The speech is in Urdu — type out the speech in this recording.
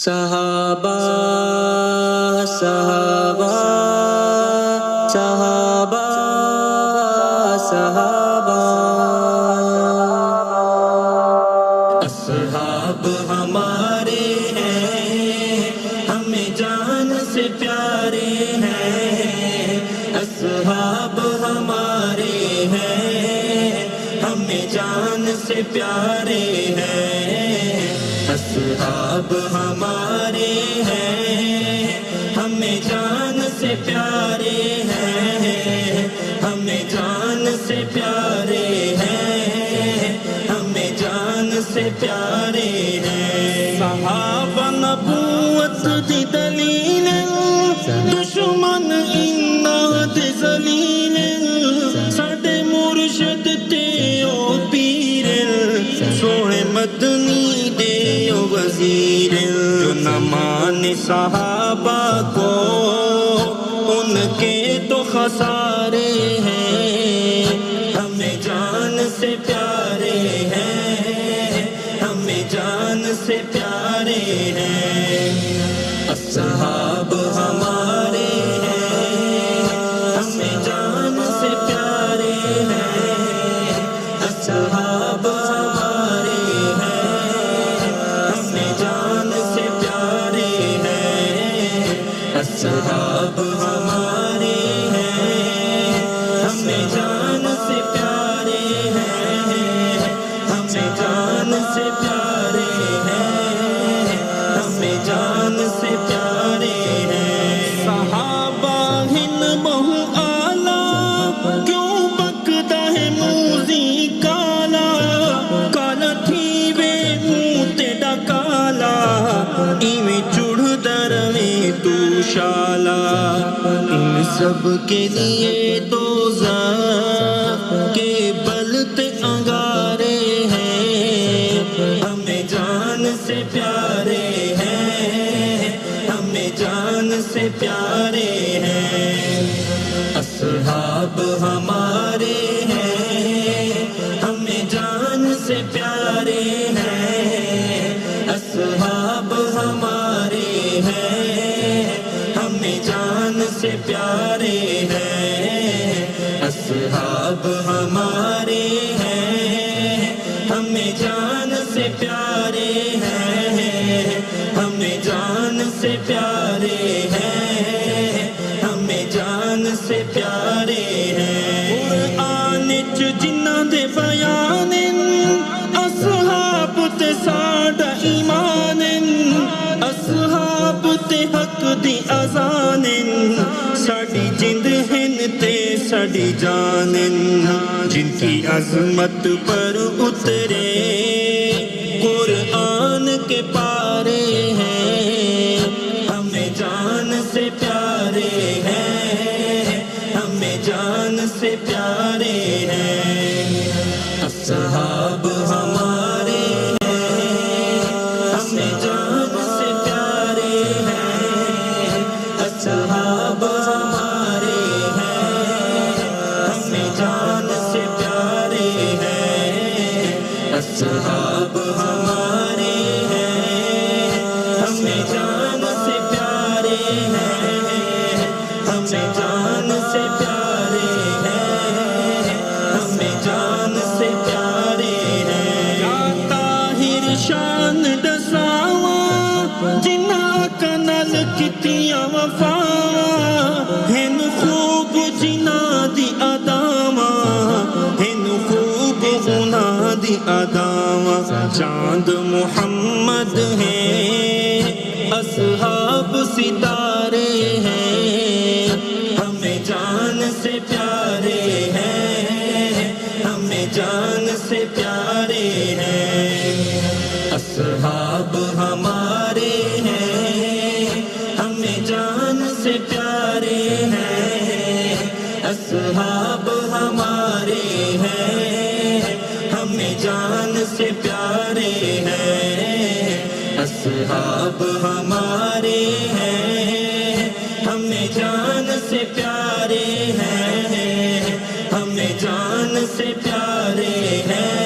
صحابہ صحابہ صحابہ صحابہ اصحاب ہمارے ہیں ہمیں جان سے پیارے ہیں اصحاب ہمارے ہیں ہمیں جان سے پیارے ہیں اصحاب ہمارے ہیں ہمیں جان سے پیارے ہیں ہمیں جان سے پیارے ہیں ہمیں جان سے پیارے ہیں صحابہ نبوت دی دلیل دشمن امداد ذلیل ساڈے مرشد تے او پیر سونے مدنی دے وزیر جو نہ مانے صحابہ کو ان کے تو خسارے ہیں ہمیں جان سے پیارے ہیں ہمیں جان سے پیارے ہیں اصحاب ہمارے ہیں ہمیں جان سے پیارے ہیں اصحاب ہمارے ہیں ہمیں جان سے پیارے ہیں اصحاب ہمارے ہیں ہمیں جان سے پیارے ہیں ہمیں جان سے پیارے ہیں ہمیں جان سے پیارے ہیں صحابہ ہن بہو آلہ کیوں بکدا ہے موزی کالا کالا تھی وے منہ تیڈا کالا ایویں چڑھ درمیں تو شالا ان سب کے لیے دوزخ کے بلتے انگارے ہیں ہمیں جان سے پیارے ہیں ہمیں جان سے پیارے ہیں اصحاب ہمارے ہیں ہمیں جان سے پیارے ہیں اصحاب ہمارے ہیں ہمیں جان سے پیارے ہیں اصحاب ہمارے ہیں ہمیں جان سے پیارے ہیں ہمیں جان سے پیارے ہیں ہمیں جان سے پیارے ہیں قرآن چ جنہاں دے بیان اصحاب تے ساڈا ایمان اصحاب تے حق دی اذان ساڈی جند ہن تے ساڈی جان جن کی عظمت پر اترے قرآن کے پارے ہیں ہمیں جان سے پیارے ہیں ہمیں جان سے پیارے ہیں اصحاب ہمارے ہیں ہمیں جان سے پیارے ہیں اصحاب ہمارے ہیں ہمیں جان سے پیارے ہیں اصحاب ہمارے ہیں ہمیں جان سے پیارے ہیں ہمیں جان سے پیارے ہیں ہمیں جان سے پیارے ہیں یا طاہر شان دساواں جنہاں کنال کتیاں وفاواں ہن خوب جنہاں دی اداواں ہن خوب انہاں دی اداواں چاند محمد ہیں اصحاب ستارے ہیں ہمیں جان سے پیارے ہیں ہمیں جان سے پیارے ہیں اصحاب ہمارے ہیں ہمیں جان سے پیارے ہیں اصحاب ہمارے ہیں ہمیں جان سے پیارے ہیں اصحاب ہمارے ہیں ہمیں جان سے پیارے ہیں ہمیں جان سے پیارے ہیں